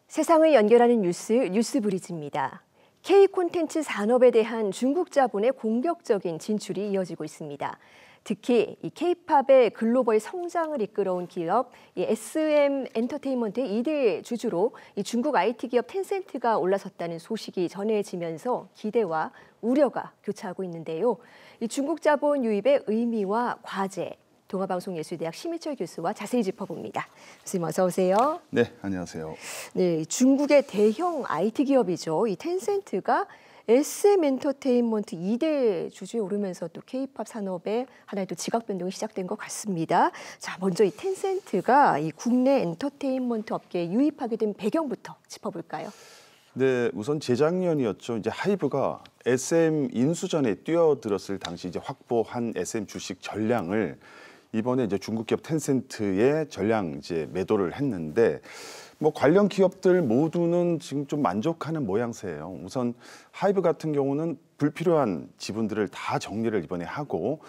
세상을 연결하는 뉴스브리지입니다. K 콘텐츠 산업에 대한 중국 자본의 공격적인 진출이 이어지고 있습니다. 특히 이 K-팝의 글로벌 성장을 이끌어온 기업 이 SM 엔터테인먼트의 2대 주주로 이 중국 IT 기업 텐센트가 올라섰다는 소식이 전해지면서 기대와 우려가 교차하고 있는데요. 이 중국 자본 유입의 의미와 과제, 동아방송예술대학 심희철 교수와 자세히 짚어봅니다. 교수님 어서 오세요. 네, 안녕하세요. 네, 중국의 대형 IT 기업이죠. 이 텐센트가 SM 엔터테인먼트 2대 주주에 오르면서 또 K-팝 산업에 하나의 또 지각 변동이 시작된 것 같습니다. 자, 먼저 이 텐센트가 이 국내 엔터테인먼트 업계에 유입하게 된 배경부터 짚어볼까요? 네, 우선 재작년이었죠. 이제 하이브가 SM 인수전에 뛰어들었을 당시 이제 확보한 SM 주식 전량을 이번에 이제 중국 기업 텐센트에 전량 이제 매도를 했는데 뭐 관련 기업들 모두는 지금 좀 만족하는 모양새예요. 우선 하이브 같은 경우는 불필요한 지분들을 다 정리를 이번에 하고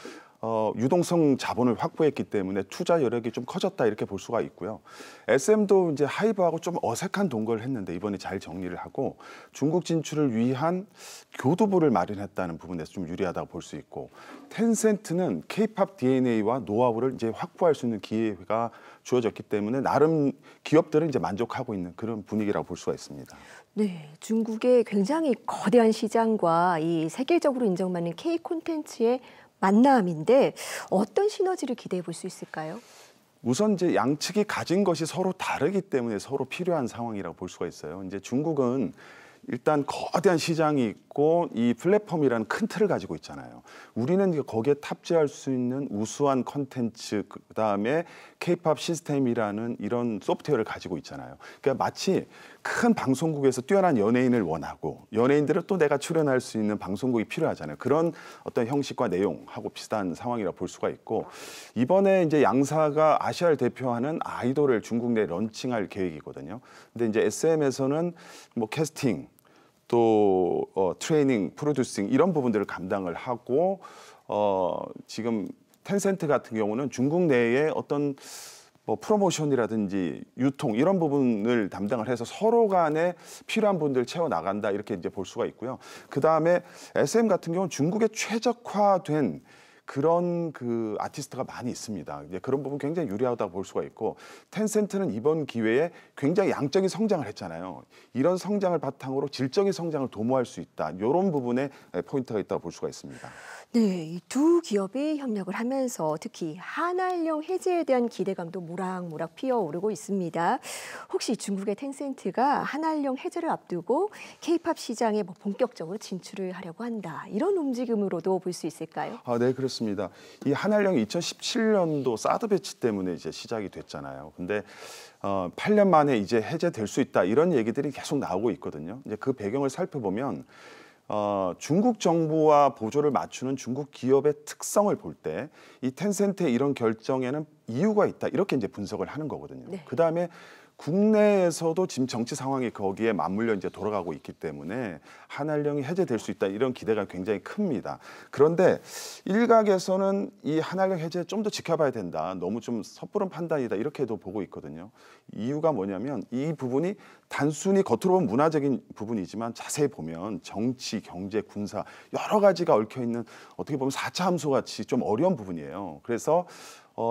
유동성 자본을 확보했기 때문에 투자 여력이 좀 커졌다 이렇게 볼 수가 있고요. SM도 이제 하이브하고 좀 어색한 동거를 했는데 이번에 잘 정리를 하고 중국 진출을 위한 교두보를 마련했다는 부분에서 좀 유리하다고 볼 수 있고, 텐센트는 K-팝 DNA와 노하우를 이제 확보할 수 있는 기회가 주어졌기 때문에 나름 기업들은 이제 만족하고 있는 그런 분위기라고 볼 수가 있습니다. 네, 중국의 굉장히 거대한 시장과 이 세계적으로 인정받는 K 콘텐츠의 만남인데 어떤 시너지를 기대해 볼 수 있을까요? 우선 이제 양측이 가진 것이 서로 다르기 때문에 서로 필요한 상황이라고 볼 수가 있어요. 이제 중국은 일단 거대한 시장이 있고 이 플랫폼이라는 큰 틀을 가지고 있잖아요. 우리는 거기에 탑재할 수 있는 우수한 컨텐츠, 그다음에 K-팝 시스템이라는 이런 소프트웨어를 가지고 있잖아요. 그러니까 마치 큰 방송국에서 뛰어난 연예인을 원하고 연예인들은 또 내가 출연할 수 있는 방송국이 필요하잖아요. 그런 어떤 형식과 내용하고 비슷한 상황이라 볼 수가 있고, 이번에 이제 양사가 아시아를 대표하는 아이돌을 중국 내에 런칭할 계획이거든요. 근데 이제 SM에서는 뭐 캐스팅 또 트레이닝, 프로듀싱 이런 부분들을 감당을 하고 지금 텐센트 같은 경우는 중국 내에 어떤 뭐 프로모션이라든지 유통 이런 부분을 담당을 해서 서로 간에 필요한 분들 채워 나간다 이렇게 이제 볼 수가 있고요. 그 다음에 SM 같은 경우는 중국에 최적화된 그런 그 아티스트가 많이 있습니다. 이제 그런 부분 굉장히 유리하다고 볼 수가 있고, 텐센트는 이번 기회에 굉장히 양적인 성장을 했잖아요. 이런 성장을 바탕으로 질적인 성장을 도모할 수 있다. 이런 부분에 포인트가 있다고 볼 수가 있습니다. 네, 이 두 기업이 협력을 하면서 특히 한알령 해제에 대한 기대감도 모락모락 피어오르고 있습니다. 혹시 중국의 텐센트가 한알령 해제를 앞두고 K-팝 시장에 뭐 본격적으로 진출을 하려고 한다, 이런 움직임으로도 볼 수 있을까요? 네, 그렇습니다. 이 한알령이 2017년도 사드 배치 때문에 이제 시작이 됐잖아요. 근데 8년 만에 이제 해제될 수 있다 이런 얘기들이 계속 나오고 있거든요. 이제 그 배경을 살펴보면 중국 정부와 보조를 맞추는 중국 기업의 특성을 볼 때 이 텐센트의 이런 결정에는 이유가 있다 이렇게 이제 분석을 하는 거거든요. 네. 그 다음에 국내에서도 지금 정치 상황이 거기에 맞물려 이제 돌아가고 있기 때문에 한알령이 해제될 수 있다 이런 기대가 굉장히 큽니다. 그런데 일각에서는 이 한알령 해제 좀 더 지켜봐야 된다, 너무 좀 섣부른 판단이다 이렇게도 보고 있거든요. 이유가 뭐냐면 이 부분이 단순히 겉으로 보면 문화적인 부분이지만 자세히 보면 정치, 경제, 군사 여러 가지가 얽혀 있는 어떻게 보면 4차 함수 같이 좀 어려운 부분이에요. 그래서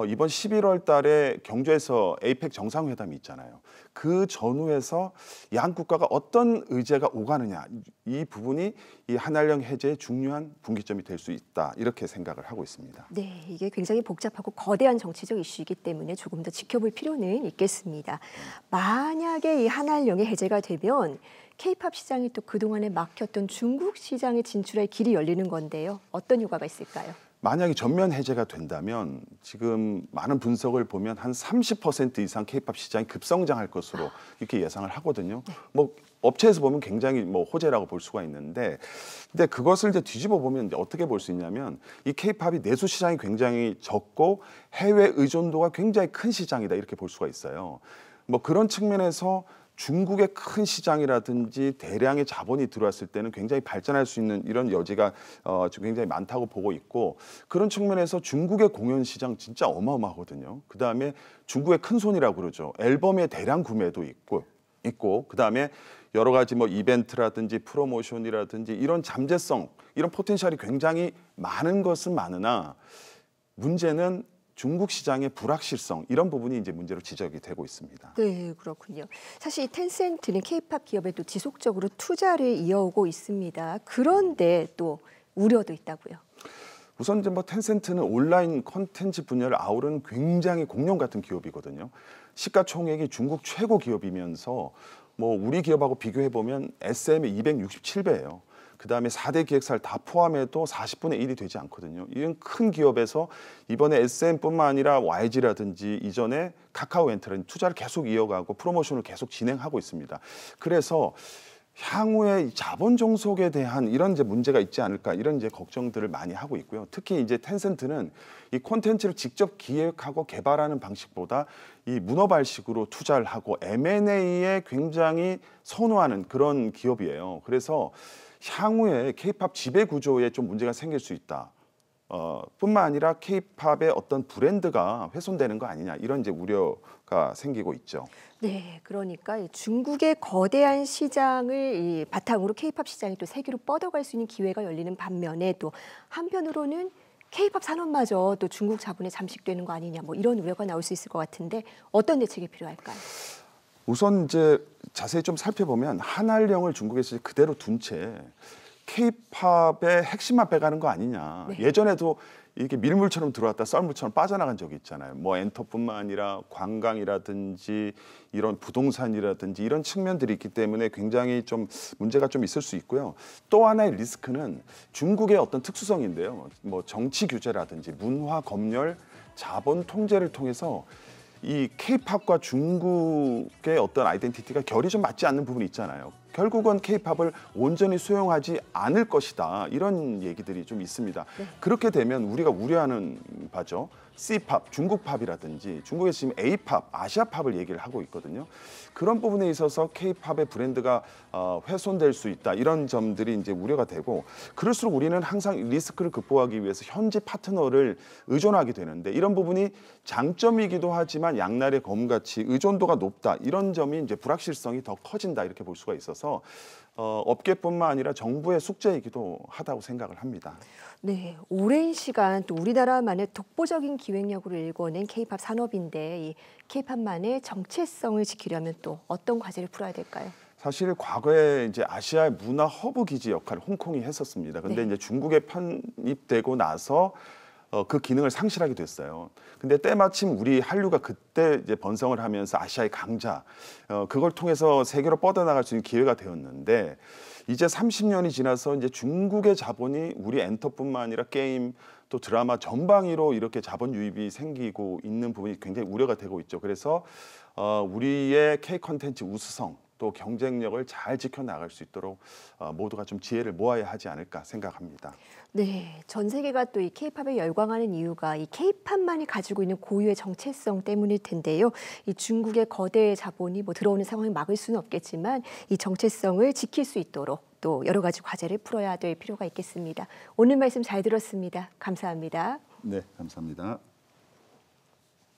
이번 11월 달에 경주에서 에이펙 정상회담이 있잖아요. 그 전후에서 양 국가가 어떤 의제가 오가느냐, 이 부분이 이 한알령 해제의 중요한 분기점이 될 수 있다 이렇게 생각을 하고 있습니다. 네, 이게 굉장히 복잡하고 거대한 정치적 이슈이기 때문에 조금 더 지켜볼 필요는 있겠습니다. 만약에 이 한알령이 해제가 되면 K-팝 시장이 또 그동안에 막혔던 중국 시장에 진출할 길이 열리는 건데요. 어떤 효과가 있을까요? 만약에 전면 해제가 된다면 지금 많은 분석을 보면 한 30% 이상 K-팝 시장이 급성장할 것으로 이렇게 예상을 하거든요. 뭐 업체에서 보면 굉장히 뭐 호재라고 볼 수가 있는데, 근데 그것을 이제 뒤집어 보면 이제 어떻게 볼 수 있냐면 이 K-팝이 내수 시장이 굉장히 적고 해외 의존도가 굉장히 큰 시장이다 이렇게 볼 수가 있어요. 뭐 그런 측면에서 중국의 큰 시장이라든지 대량의 자본이 들어왔을 때는 굉장히 발전할 수 있는 이런 여지가 굉장히 많다고 보고 있고, 그런 측면에서 중국의 공연 시장 진짜 어마어마하거든요. 그다음에 중국의 큰 손이라고 그러죠. 앨범의 대량 구매도 있고 있고 그다음에 여러 가지 뭐 이벤트라든지 프로모션이라든지 이런 잠재성, 이런 포텐셜이 굉장히 많은 것은 많으나 문제는 중국 시장의 불확실성, 이런 부분이 이제 문제로 지적이 되고 있습니다. 네, 그렇군요. 사실 이 텐센트는 K-팝 기업에 또 지속적으로 투자를 이어오고 있습니다. 그런데 또 우려도 있다고요. 우선 이제 뭐 텐센트는 온라인 콘텐츠 분야를 아우르는 굉장히 공룡 같은 기업이거든요. 시가총액이 중국 최고 기업이면서 뭐 우리 기업하고 비교해 보면 SM의 267배예요. 그다음에 4대 기획사를 다 포함해도 40분의 1이 되지 않거든요. 이런 큰 기업에서 이번에 SM뿐만 아니라 YG라든지 이전에 카카오엔터는 투자를 계속 이어가고 프로모션을 계속 진행하고 있습니다. 그래서 향후에 자본 종속에 대한 이런 이제 문제가 있지 않을까, 이런 이제 걱정들을 많이 하고 있고요. 특히 이제 텐센트는 이 콘텐츠를 직접 기획하고 개발하는 방식보다 이 문어발식으로 투자를 하고 M&A에 굉장히 선호하는 그런 기업이에요. 그래서 향후에 K-팝 지배 구조에 좀 문제가 생길 수 있다. 뿐만 아니라 K-팝의 어떤 브랜드가 훼손되는 거 아니냐, 이런 이제 우려가 생기고 있죠. 네, 그러니까 이 중국의 거대한 시장을 이 바탕으로 K-팝 시장이 또 세계로 뻗어갈 수 있는 기회가 열리는 반면에 또 한편으로는 K-팝 산업마저 또 중국 자본에 잠식되는 거 아니냐, 뭐 이런 우려가 나올 수 있을 것 같은데 어떤 대책이 필요할까요? 우선 이제 자세히 좀 살펴보면 한알령을 중국에서 그대로 둔 채 K-팝의 핵심만 빼가는 거 아니냐. 네. 예전에도 이렇게 밀물처럼 들어왔다 썰물처럼 빠져나간 적이 있잖아요. 뭐 엔터뿐만 아니라 관광이라든지 이런 부동산이라든지 이런 측면들이 있기 때문에 굉장히 좀 문제가 좀 있을 수 있고요. 또 하나의 리스크는 중국의 어떤 특수성인데요. 뭐 정치 규제라든지 문화 검열, 자본 통제를 통해서 이 K-팝과 중국의 어떤 아이덴티티가 결이 좀 맞지 않는 부분이 있잖아요. 결국은 K-팝을 온전히 수용하지 않을 것이다, 이런 얘기들이 좀 있습니다. 네. 그렇게 되면 우리가 우려하는 바죠. C-팝, 중국팝이라든지 중국에서 지금 A-팝, 아시아팝을 얘기를 하고 있거든요. 그런 부분에 있어서 K-팝의 브랜드가 훼손될 수 있다, 이런 점들이 이제 우려가 되고, 그럴수록 우리는 항상 리스크를 극복하기 위해서 현지 파트너를 의존하게 되는데, 이런 부분이 장점이기도 하지만 양날의 검같이 의존도가 높다, 이런 점이 이제 불확실성이 더 커진다, 이렇게 볼 수가 있어서 업계뿐만 아니라 정부의 숙제이기도 하다고 생각을 합니다. 네, 오랜 시간 또 우리나라만의 독보적인 기획력으로 일궈낸 K-팝 산업인데 이 K-팝만의 정체성을 지키려면 또 어떤 과제를 풀어야 될까요? 사실 과거에 이제 아시아의 문화 허브 기지 역할을 홍콩이 했었습니다. 근데 네. 이제 중국에 편입되고 나서 그 기능을 상실하게 됐어요. 근데 때마침 우리 한류가 그때 이제 번성을 하면서 아시아의 강자, 그걸 통해서 세계로 뻗어나갈 수 있는 기회가 되었는데, 이제 30년이 지나서 이제 중국의 자본이 우리 엔터뿐만 아니라 게임 또 드라마 전방위로 이렇게 자본 유입이 생기고 있는 부분이 굉장히 우려가 되고 있죠. 그래서 우리의 K 콘텐츠 우수성 또 경쟁력을 잘 지켜나갈 수 있도록 모두가 좀 지혜를 모아야 하지 않을까 생각합니다. 네, 전 세계가 또 이 K-팝에 열광하는 이유가 이 K-팝만이 가지고 있는 고유의 정체성 때문일 텐데요. 이 중국의 거대 자본이 뭐 들어오는 상황을 막을 수는 없겠지만 이 정체성을 지킬 수 있도록 또 여러 가지 과제를 풀어야 될 필요가 있겠습니다. 오늘 말씀 잘 들었습니다. 감사합니다. 네, 감사합니다.